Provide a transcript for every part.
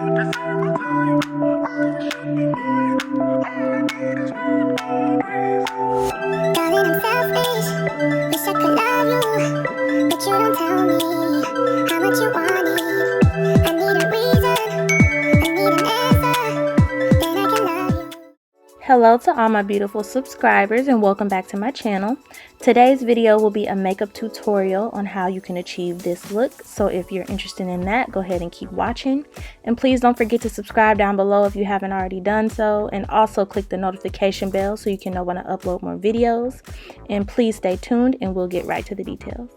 I'm selfish, wish I could love you, but you don't tell me how much you want it. I need a reason, I need an answer, then I can love you. Hello to all my beautiful subscribers and welcome back to my channel. Today's video will be a makeup tutorial on how you can achieve this look. So if you're interested in that, go ahead and keep watching. And please don't forget to subscribe down below if you haven't already done so. And also click the notification bell so you can know when I upload more videos. And please stay tuned and we'll get right to the details.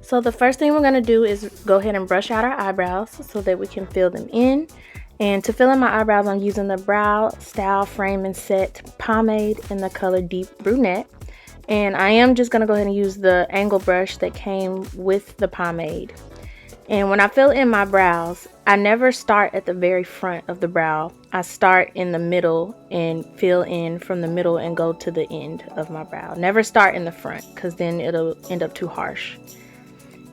So the first thing we're going to do is go ahead and brush out our eyebrows so that we can fill them in. And to fill in my eyebrows, I'm using the Brow Style Frame and Set pomade in the color Deep Brunette. And I am just going to go ahead and use the angle brush that came with the pomade. And when I fill in my brows, I never start at the very front of the brow. I start in the middle and fill in from the middle and go to the end of my brow. Never start in the front because then it'll end up too harsh.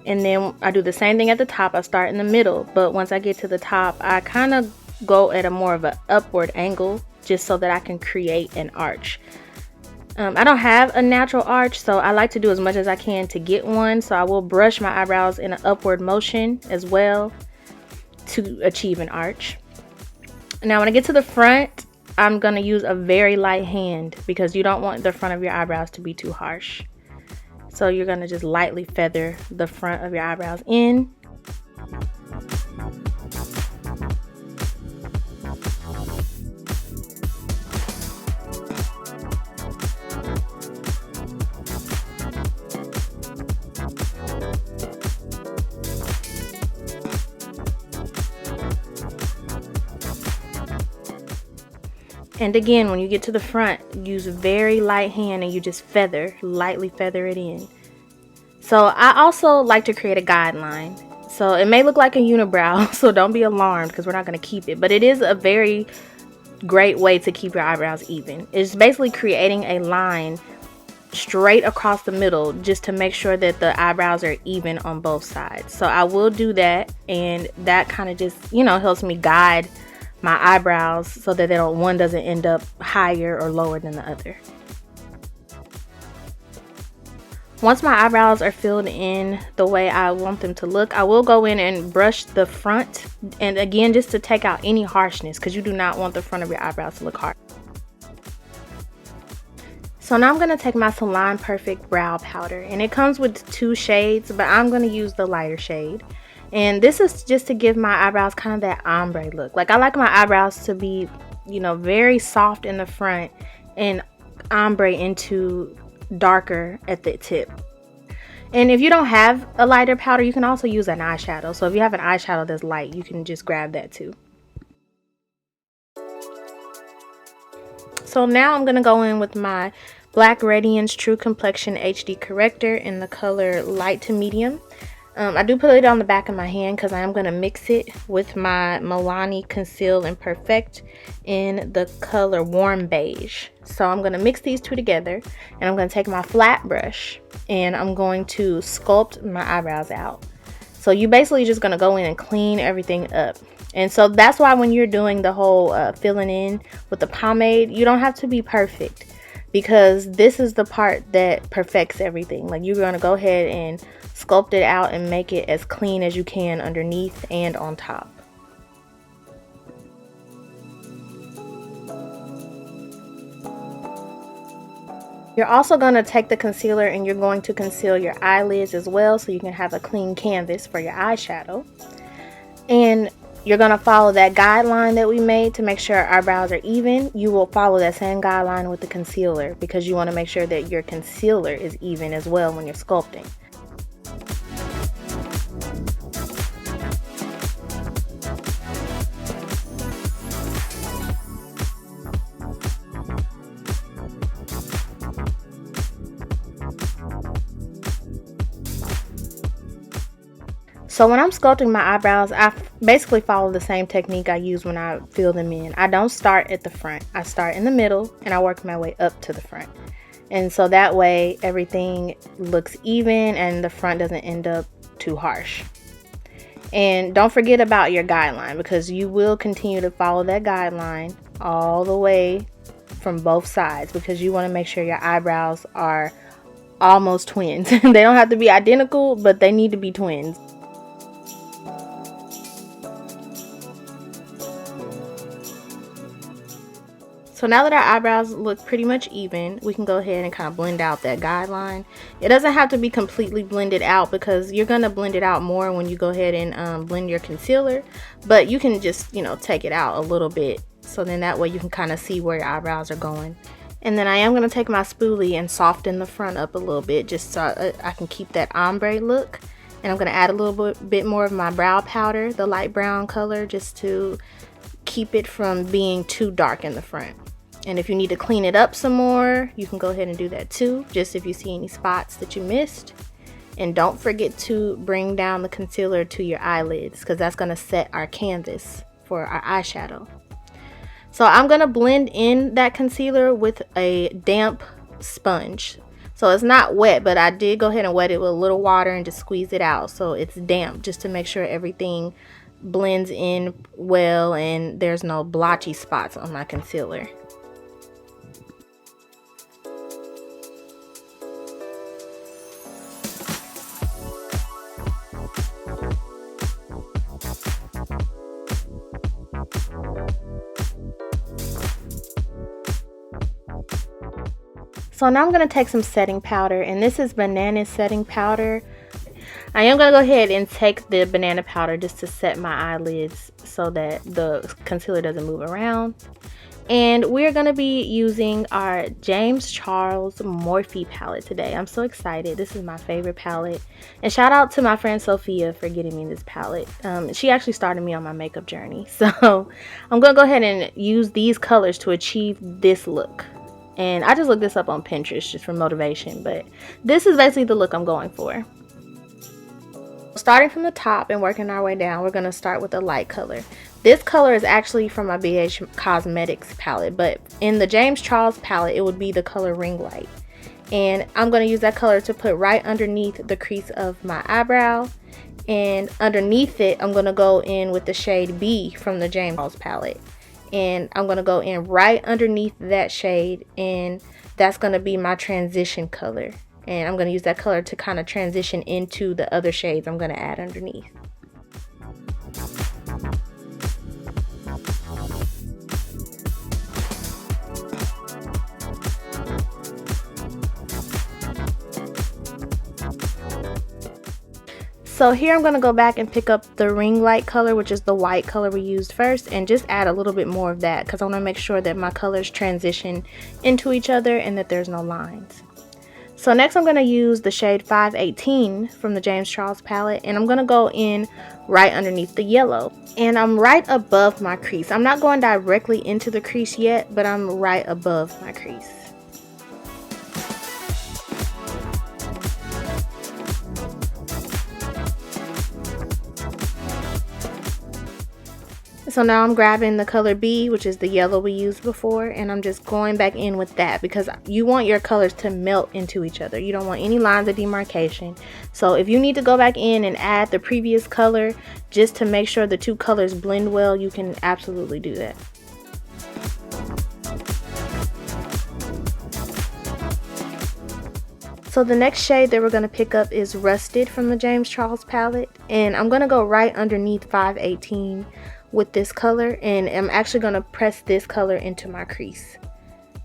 And then I do the same thing at the top. I start in the middle, but once I get to the top, I kind of go at a more of an upward angle just so that I can create an arch. I don't have a natural arch, so I like to do as much as I can to get one. So I will brush my eyebrows in an upward motion as well to achieve an arch. Now when I get to the front, I'm going to use a very light hand because you don't want the front of your eyebrows to be too harsh. So you're going to just lightly feather the front of your eyebrows in. And again, when you get to the front, use a very light hand and you just lightly feather it in. So I also like to create a guideline. So it may look like a unibrow, so don't be alarmed because we're not going to keep it. But it is a very great way to keep your eyebrows even. It's basically creating a line straight across the middle just to make sure that the eyebrows are even on both sides. So I will do that, and that kind of just, helps me guide my eyebrows so that one doesn't end up higher or lower than the other. Once my eyebrows are filled in the way I want them to look, I will go in and brush the front, and again just to take out any harshness because you do not want the front of your eyebrows to look hard. So now I'm going to take my Salon Perfect brow powder, and it comes with 2 shades, but I'm going to use the lighter shade. And this is just to give my eyebrows kind of that ombre look. Like I like my eyebrows to be, very soft in the front and ombre into darker at the tip. And if you don't have a lighter powder, you can also use an eyeshadow. So if you have an eyeshadow that's light, you can just grab that too. So now I'm going to go in with my Black Radiance True Complexion HD Corrector in the color light to medium. I do put it on the back of my hand because I am going to mix it with my Milani Conceal and Perfect in the color Warm Beige. So I'm going to mix these two together, and I'm going to take my flat brush and I'm going to sculpt my eyebrows out. So you basically just going to go in and clean everything up. And so that's why when you're doing the whole filling in with the pomade, you don't have to be perfect, because this is the part that perfects everything. Like you're going to go ahead and sculpt it out and make it as clean as you can underneath and on top. You're also going to take the concealer and you're going to conceal your eyelids as well, so you can have a clean canvas for your eyeshadow. And you're going to follow that guideline that we made to make sure our eyebrows are even. You will follow that same guideline with the concealer because you want to make sure that your concealer is even as well when you're sculpting. So when I'm sculpting my eyebrows, I basically follow the same technique I use when I fill them in. I don't start at the front. I start in the middle and I work my way up to the front. And so that way everything looks even and the front doesn't end up too harsh. And don't forget about your guideline, because you will continue to follow that guideline all the way from both sides, because you want to make sure your eyebrows are almost twins. They don't have to be identical, but they need to be twins. So now that our eyebrows look pretty much even, we can go ahead and kind of blend out that guideline. It doesn't have to be completely blended out, because you're going to blend it out more when you go ahead and blend your concealer. But you can just, you know, take it out a little bit, so then that way you can kind of see where your eyebrows are going. And then I am going to take my spoolie and soften the front up a little bit, just so I can keep that ombre look. And I'm going to add a little bit more of my brow powder, the light brown color, just to keep it from being too dark in the front. And if you need to clean it up some more, you can go ahead and do that too, just if you see any spots that you missed. And don't forget to bring down the concealer to your eyelids, because that's going to set our canvas for our eyeshadow. So I'm going to blend in that concealer with a damp sponge. So it's not wet, but I did go ahead and wet it with a little water and just squeeze it out so it's damp, just to make sure everything blends in well and there's no blotchy spots on my concealer. So now I'm going to take some setting powder, and this is banana setting powder. I am going to go ahead and take the banana powder just to set my eyelids so that the concealer doesn't move around. And we're going to be using our James Charles Morphe palette today. I'm so excited. This is my favorite palette. And shout out to my friend Sophia for getting me this palette. She actually started me on my makeup journey. So I'm going to go ahead and use these colors to achieve this look. And I just looked this up on Pinterest just for motivation, but this is basically the look I'm going for. Starting from the top and working our way down, we're going to start with a light color. This color is actually from my BH Cosmetics palette, but in the James Charles palette, it would be the color Ring Light. And I'm going to use that color to put right underneath the crease of my eyebrow. And underneath it, I'm going to go in with the shade B from the James Charles palette. And I'm going to go in right underneath that shade, and that's going to be my transition color. And I'm going to use that color to kind of transition into the other shades I'm going to add underneath. So here I'm going to go back and pick up the Ring Light color, which is the white color we used first, and just add a little bit more of that because I want to make sure that my colors transition into each other and that there's no lines. So next I'm going to use the shade 518 from the James Charles palette, and I'm going to go in right underneath the yellow. And I'm right above my crease. I'm not going directly into the crease yet, but I'm right above my crease. So now I'm grabbing the color B, which is the yellow we used before, and I'm just going back in with that because you want your colors to melt into each other. You don't want any lines of demarcation. So if you need to go back in and add the previous color just to make sure the two colors blend well, you can absolutely do that. So the next shade that we're going to pick up is Rusted from the James Charles palette, and I'm going to go right underneath 518 with this color, and I'm actually going to press this color into my crease.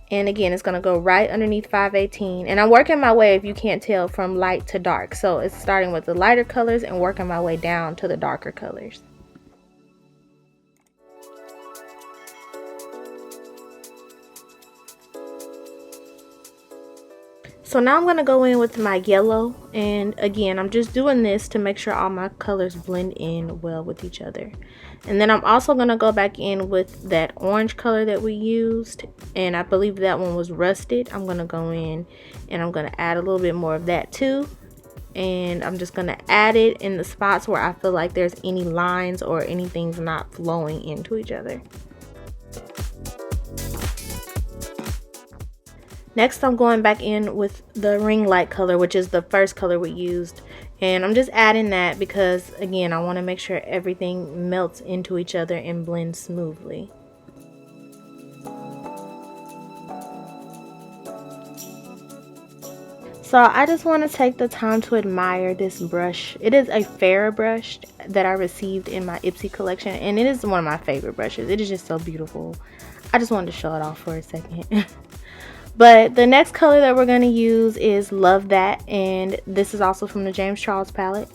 And again, it's going to go right underneath 518, and I'm working my way, if you can't tell, from light to dark. So it's starting with the lighter colors and working my way down to the darker colors. So now I'm going to go in with my yellow, and again I'm just doing this to make sure all my colors blend in well with each other. And then I'm also going to go back in with that orange color that we used, and I believe that one was Rusted. I'm going to go in and I'm going to add a little bit more of that too, and I'm just going to add it in the spots where I feel like there's any lines or anything's not flowing into each other. Next I'm going back in with the Ring Light color, which is the first color we used, And I'm just adding that because, again, I want to make sure everything melts into each other and blends smoothly. So I just want to take the time to admire this brush. It is a Farrah brush that I received in my Ipsy collection, and it is one of my favorite brushes. It is just so beautiful. I just wanted to show it off for a second. But the next color that we're going to use is Love That, and this is also from the James Charles palette.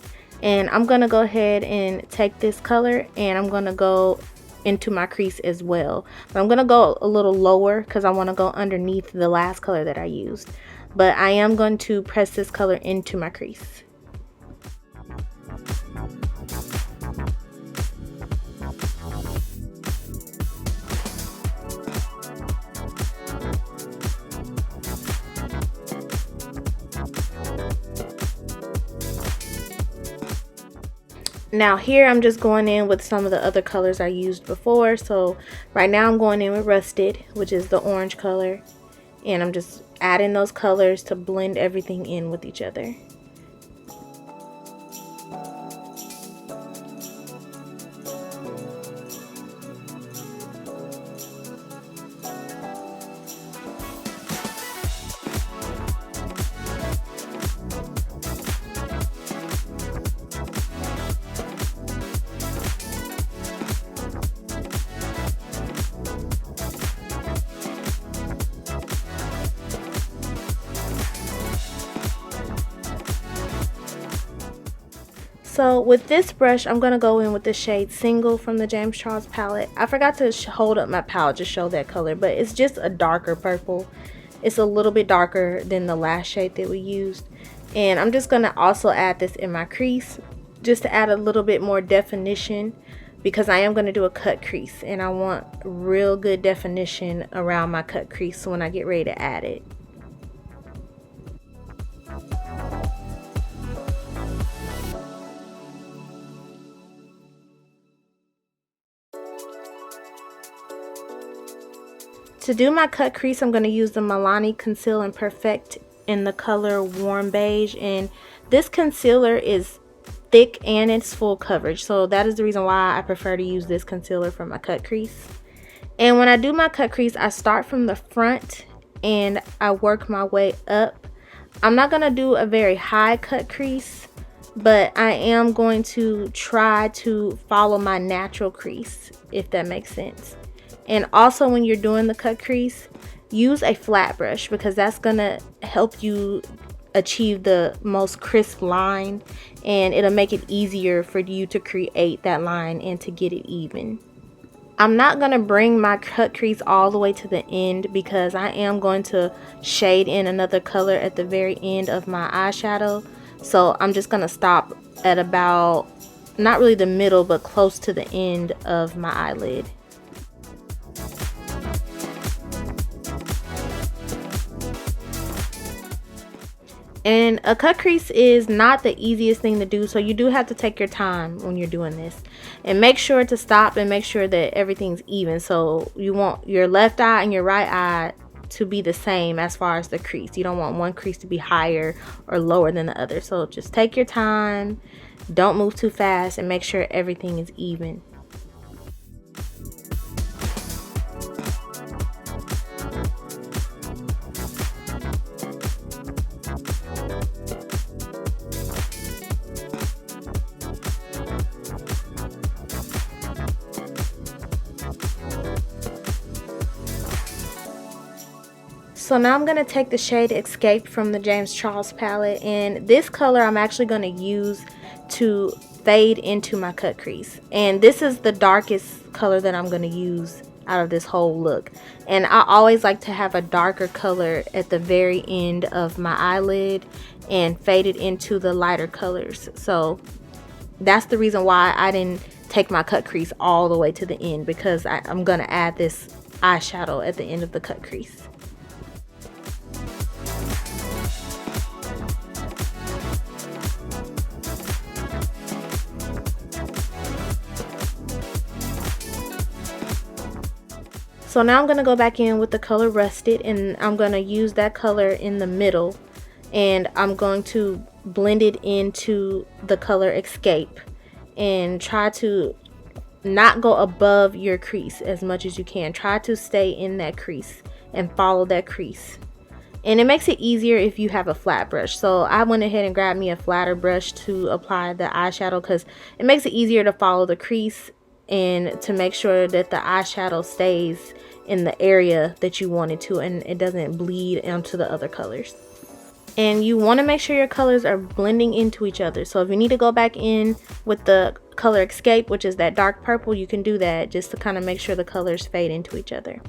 And I'm going to go ahead and take this color and I'm going to go into my crease as well. But I'm going to go a little lower because I want to go underneath the last color that I used. But I am going to press this color into my crease. Now here I'm just going in with some of the other colors I used before. So right now I'm going in with Rusted, which is the orange color. And I'm just adding those colors to blend everything in with each other. So with this brush, I'm going to go in with the shade Single from the James Charles palette. I forgot to hold up my palette to show that color, but it's just a darker purple. It's a little bit darker than the last shade that we used. And I'm just going to also add this in my crease just to add a little bit more definition, because I am going to do a cut crease and I want real good definition around my cut crease when I get ready to add it. To do my cut crease, I'm going to use the Milani Conceal and Perfect in the color Warm Beige, and this concealer is thick and it's full coverage, so that is the reason why I prefer to use this concealer for my cut crease. And when I do my cut crease, I start from the front and I work my way up. I'm not going to do a very high cut crease, but I am going to try to follow my natural crease, if that makes sense. And also when you're doing the cut crease, use a flat brush because that's going to help you achieve the most crisp line, and it'll make it easier for you to create that line and to get it even. I'm not going to bring my cut crease all the way to the end because I am going to shade in another color at the very end of my eyeshadow. So I'm just going to stop at about, not really the middle, but close to the end of my eyelid. And a cut crease is not the easiest thing to do, so you do have to take your time when you're doing this. And make sure to stop and make sure that everything's even. So you want your left eye and your right eye to be the same as far as the crease. You don't want one crease to be higher or lower than the other. So just take your time, don't move too fast, and make sure everything is even. So now I'm going to take the shade Escape from the James Charles palette, and this color I'm actually going to use to fade into my cut crease. And this is the darkest color that I'm going to use out of this whole look. And I always like to have a darker color at the very end of my eyelid and fade it into the lighter colors. So that's the reason why I didn't take my cut crease all the way to the end, because I'm going to add this eyeshadow at the end of the cut crease. So now I'm going to go back in with the color Rusted, and I'm going to use that color in the middle and I'm going to blend it into the color Escape, and try to not go above your crease as much as you can. Try to stay in that crease and follow that crease. And it makes it easier if you have a flat brush. So I went ahead and grabbed me a flatter brush to apply the eyeshadow, because it makes it easier to follow the crease and to make sure that the eyeshadow stays in the area that you want it to, and it doesn't bleed into the other colors. And you want to make sure your colors are blending into each other. So if you need to go back in with the color Escape, which is that dark purple, you can do that just to kind of make sure the colors fade into each other.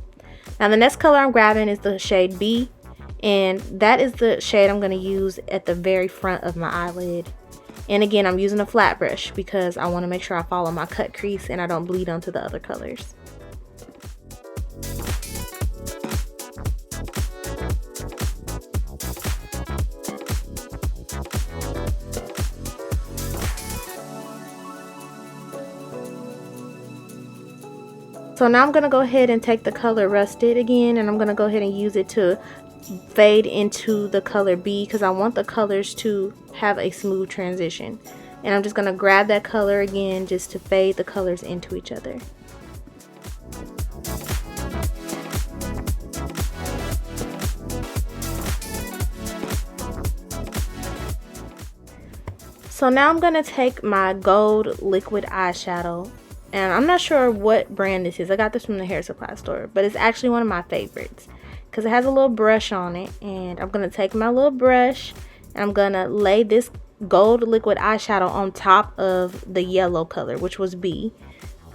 Now the next color I'm grabbing is the shade B, and that is the shade I'm going to use at the very front of my eyelid. And again, I'm using a flat brush because I want to make sure I follow my cut crease and I don't bleed onto the other colors. So now I'm going to go ahead and take the color Rusted again, and I'm going to go ahead and use it to fade into the color B, because I want the colors to have a smooth transition. And I'm just going to grab that color again just to fade the colors into each other. So now I'm going to take my gold liquid eyeshadow, and I'm not sure what brand this is. I got this from the hair supply store, but it's actually one of my favorites because it has a little brush on it. And I'm going to take my little brush and I'm going to lay this gold liquid eyeshadow on top of the yellow color, which was B.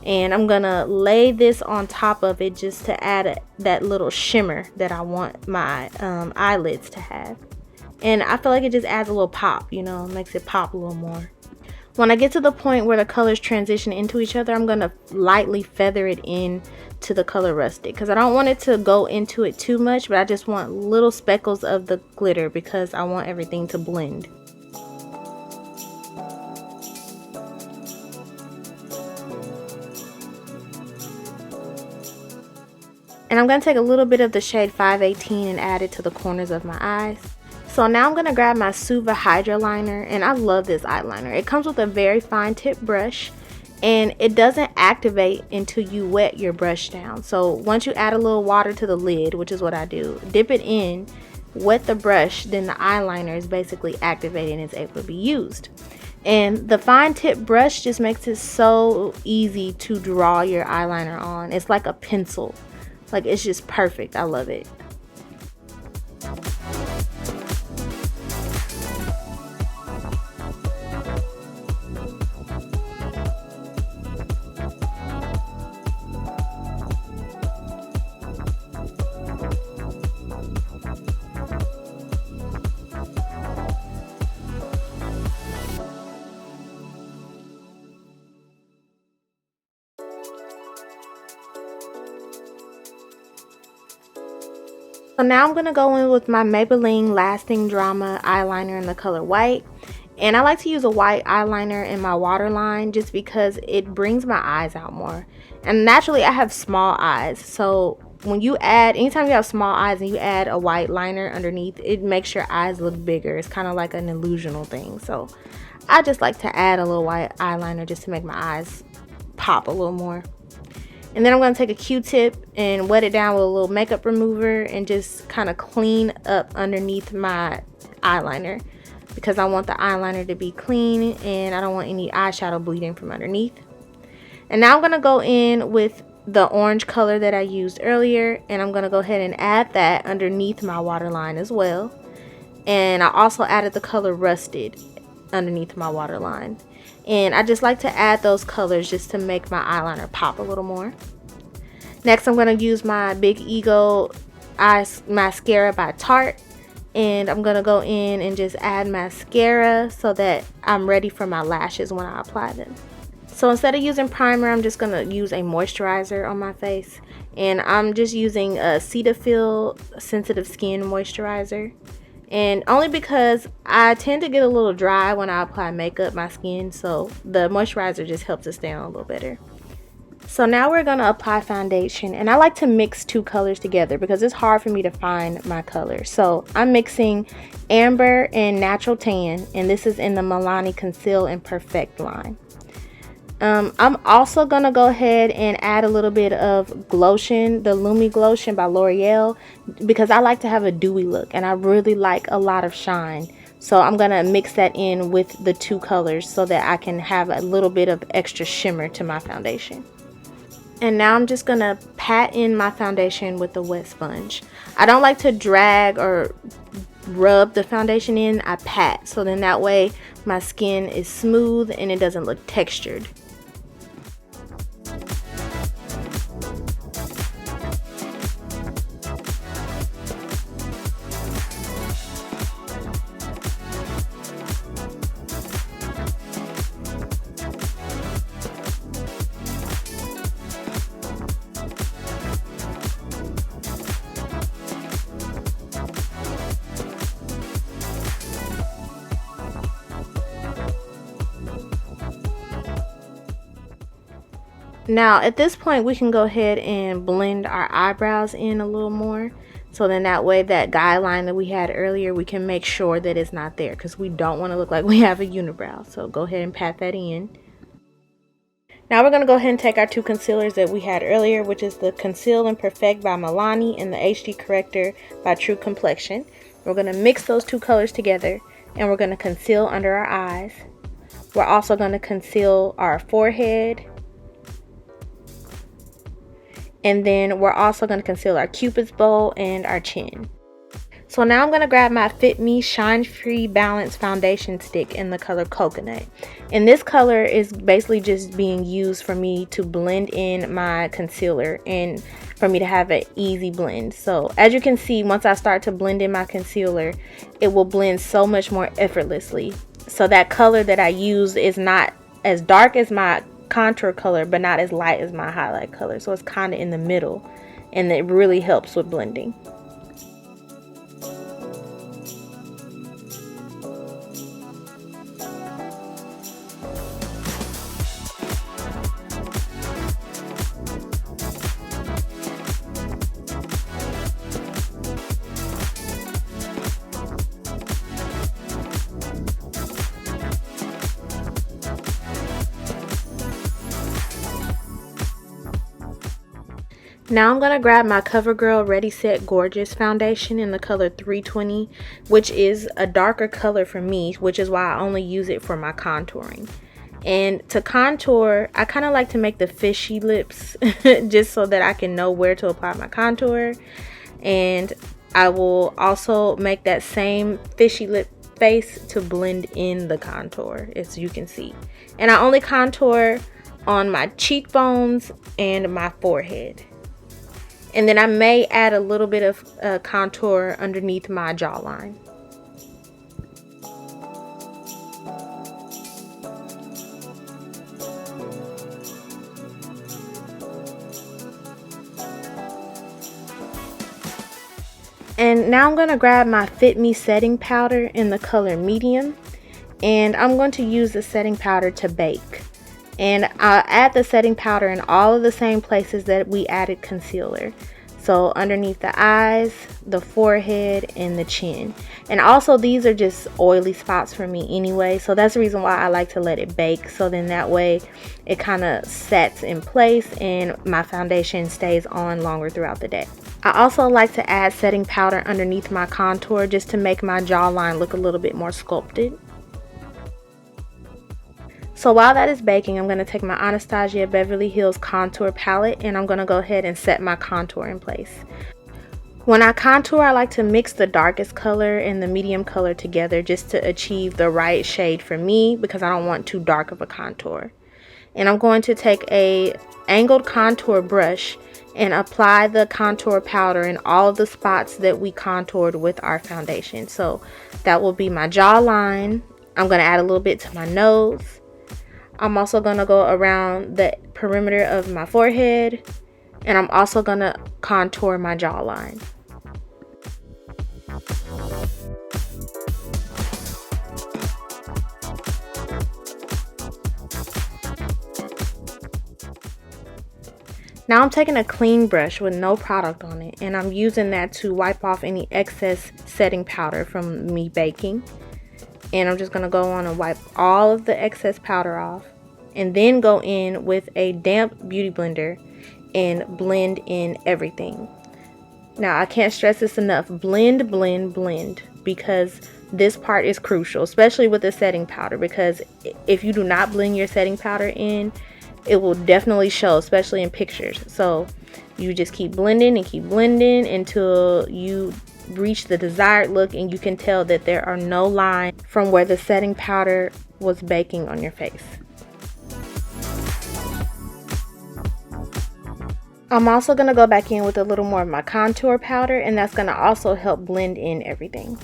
And I'm going to lay this on top of it just to add that little shimmer that I want my eyelids to have. And I feel like it just adds a little pop, you know, makes it pop a little more. When I get to the point where the colors transition into each other, I'm going to lightly feather it in to the color Rusted, because I don't want it to go into it too much, but I just want little speckles of the glitter because I want everything to blend. And I'm going to take a little bit of the shade 518 and add it to the corners of my eyes. So now I'm going to grab my Suva Hydra liner, and I love this eyeliner. It comes with a very fine tip brush, and it doesn't activate until you wet your brush down. So once you add a little water to the lid, which is what I do, dip it in, wet the brush, then the eyeliner is basically activated and it's able to be used. And the fine tip brush just makes it so easy to draw your eyeliner on. It's like a pencil. Like, it's just perfect. I love it. So now I'm going to go in with my Maybelline Lasting Drama eyeliner in the color white. And I like to use a white eyeliner in my waterline just because it brings my eyes out more. And naturally I have small eyes. So when you anytime you have small eyes and you add a white liner underneath, it makes your eyes look bigger. It's kind of like an illusional thing. So I just like to add a little white eyeliner just to make my eyes pop a little more. And then I'm going to take a Q-tip and wet it down with a little makeup remover and just kind of clean up underneath my eyeliner, because I want the eyeliner to be clean and I don't want any eyeshadow bleeding from underneath. And now I'm going to go in with the orange color that I used earlier, and I'm going to go ahead and add that underneath my waterline as well. And I also added the color Rusted underneath my waterline. And I just like to add those colors just to make my eyeliner pop a little more. Next, I'm going to use my Big Ego Eyes Mascara by Tarte. And I'm going to go in and just add mascara so that I'm ready for my lashes when I apply them. So instead of using primer, I'm just going to use a moisturizer on my face. And I'm just using a Cetaphil Sensitive Skin Moisturizer. And only because I tend to get a little dry when I apply makeup, my skin, so the moisturizer just helps it stay on a little better. So now we're going to apply foundation, and I like to mix two colors together because it's hard for me to find my color. So I'm mixing Amber and Natural Tan, and this is in the Milani Conceal and Perfect line. I'm also going to go ahead and add a little bit of Glotion, the Lumi Glotion by L'Oreal, because I like to have a dewy look and I really like a lot of shine. So I'm going to mix that in with the two colors so that I can have a little bit of extra shimmer to my foundation. And now I'm just going to pat in my foundation with a wet sponge. I don't like to drag or rub the foundation in, I pat. So then that way my skin is smooth and it doesn't look textured. Now at this point we can go ahead and blend our eyebrows in a little more, so then that way that guideline that we had earlier, we can make sure that it's not there, because we don't want to look like we have a unibrow. So go ahead and pat that in. Now we're going to go ahead and take our two concealers that we had earlier, which is the Conceal and Perfect by Milani and the HD Corrector by True Complexion. We're going to mix those two colors together and we're going to conceal under our eyes. We're also going to conceal our forehead. And then we're also going to conceal our Cupid's bow and our chin. So now I'm going to grab my Fit Me Shine Free Balance Foundation Stick in the color Coconut. And this color is basically just being used for me to blend in my concealer and for me to have an easy blend. So as you can see, once I start to blend in my concealer, it will blend so much more effortlessly. So that color that I use is not as dark as my contour color, but not as light as my highlight color. So it's kind of in the middle, and it really helps with blending. Now I'm going to grab my CoverGirl Ready Set Gorgeous foundation in the color 320, which is a darker color for me, which is why I only use it for my contouring. And to contour, I kind of like to make the fishy lips just so that I can know where to apply my contour. And I will also make that same fishy lip face to blend in the contour, as you can see. And I only contour on my cheekbones and my forehead. And then I may add a little bit of contour underneath my jawline. And now I'm going to grab my Fit Me setting powder in the color medium. And I'm going to use the setting powder to bake. And I'll add the setting powder in all of the same places that we added concealer. So underneath the eyes, the forehead, and the chin. And also these are just oily spots for me anyway. So that's the reason why I like to let it bake. So then that way it kind of sets in place and my foundation stays on longer throughout the day. I also like to add setting powder underneath my contour just to make my jawline look a little bit more sculpted. So while that is baking, I'm going to take my Anastasia Beverly Hills contour palette and I'm going to go ahead and set my contour in place. When I contour, I like to mix the darkest color and the medium color together just to achieve the right shade for me, because I don't want too dark of a contour. And I'm going to take a angled contour brush and apply the contour powder in all of the spots that we contoured with our foundation. So that will be my jawline. I'm going to add a little bit to my nose. I'm also going to go around the perimeter of my forehead, and I'm also going to contour my jawline. Now I'm taking a clean brush with no product on it, and I'm using that to wipe off any excess setting powder from me baking. And I'm just going to go on and wipe all of the excess powder off, and then go in with a damp beauty blender and blend in everything. Now I can't stress this enough, blend, blend, blend, because this part is crucial, especially with the setting powder, because if you do not blend your setting powder in, it will definitely show, especially in pictures. So you just keep blending and keep blending until you reach the desired look, and you can tell that there are no lines from where the setting powder was baking on your face. I'm also going to go back in with a little more of my contour powder, and that's going to also help blend in everything.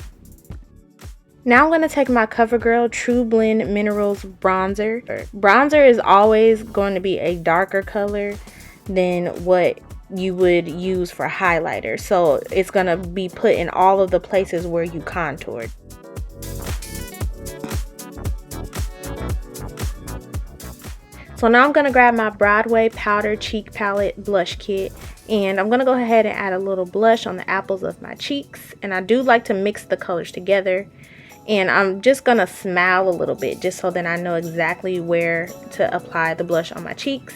Now I'm going to take my CoverGirl True Blend Minerals bronzer. Bronzer is always going to be a darker color than what you would use for highlighter, so it's going to be put in all of the places where you contoured. So now I'm going to grab my Broadway Powder Cheek Palette Blush Kit, and I'm going to go ahead and add a little blush on the apples of my cheeks. And I do like to mix the colors together, and I'm just going to smile a little bit just so that I know exactly where to apply the blush on my cheeks.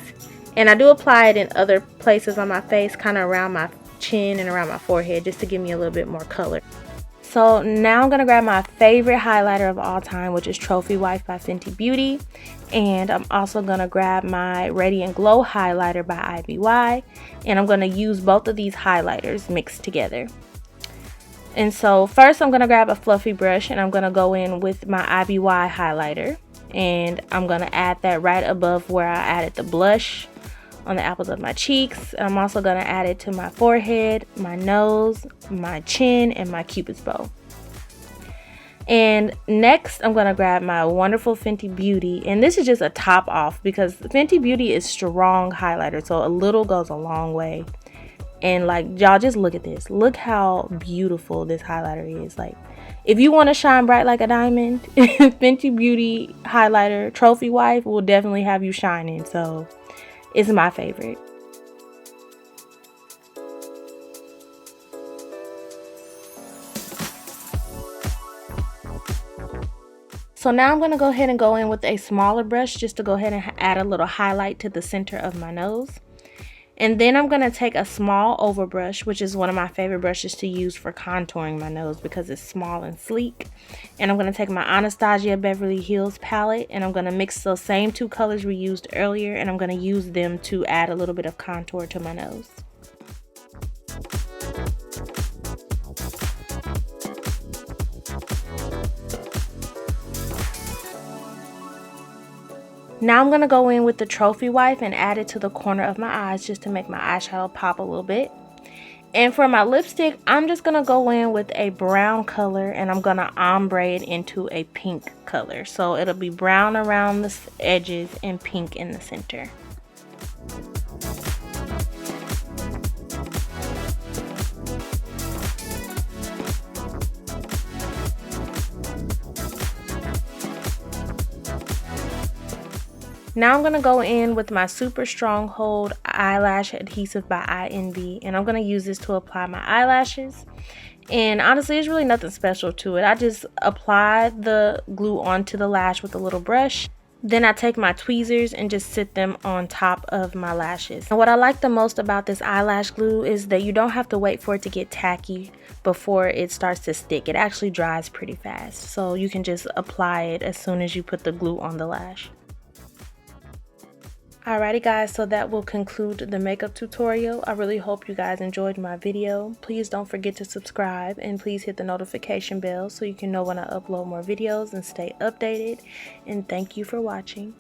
And I do apply it in other places on my face, kind of around my chin and around my forehead, just to give me a little bit more color. So now I'm going to grab my favorite highlighter of all time, which is Trophy Wife by Fenty Beauty. And I'm also going to grab my Radiant Glow highlighter by IBY. And I'm going to use both of these highlighters mixed together. And so first I'm going to grab a fluffy brush, and I'm going to go in with my IBY highlighter. And I'm going to add that right above where I added the blush on the apples of my cheeks. I'm also going to add it to my forehead, my nose, my chin, and my cupid's bow. And next I'm going to grab my wonderful Fenty Beauty, and this is just a top off because Fenty Beauty is strong highlighter, so a little goes a long way. And like, y'all, just look at this. Look how beautiful this highlighter is. Like, if you want to shine bright like a diamond, Fenty Beauty highlighter Trophy Wife will definitely have you shining. So it's my favorite. So now I'm going to go ahead and go in with a smaller brush just to go ahead and add a little highlight to the center of my nose. And then I'm going to take a small oval brush, which is one of my favorite brushes to use for contouring my nose because it's small and sleek. And I'm going to take my Anastasia Beverly Hills palette, and I'm going to mix those same two colors we used earlier, and I'm going to use them to add a little bit of contour to my nose. Now I'm going to go in with the Trophy Wife and add it to the corner of my eyes just to make my eyeshadow pop a little bit. And for my lipstick, I'm just going to go in with a brown color, and I'm going to ombre it into a pink color. So it'll be brown around the edges and pink in the center. Now I'm going to go in with my Super Stronghold Eyelash Adhesive by INB, and I'm going to use this to apply my eyelashes. And honestly, it's really nothing special to it. I just apply the glue onto the lash with a little brush. Then I take my tweezers and just sit them on top of my lashes. And what I like the most about this eyelash glue is that you don't have to wait for it to get tacky before it starts to stick. It actually dries pretty fast, so you can just apply it as soon as you put the glue on the lash. Alrighty guys, so that will conclude the makeup tutorial. I really hope you guys enjoyed my video. Please don't forget to subscribe, and please hit the notification bell so you can know when I upload more videos and stay updated. And thank you for watching.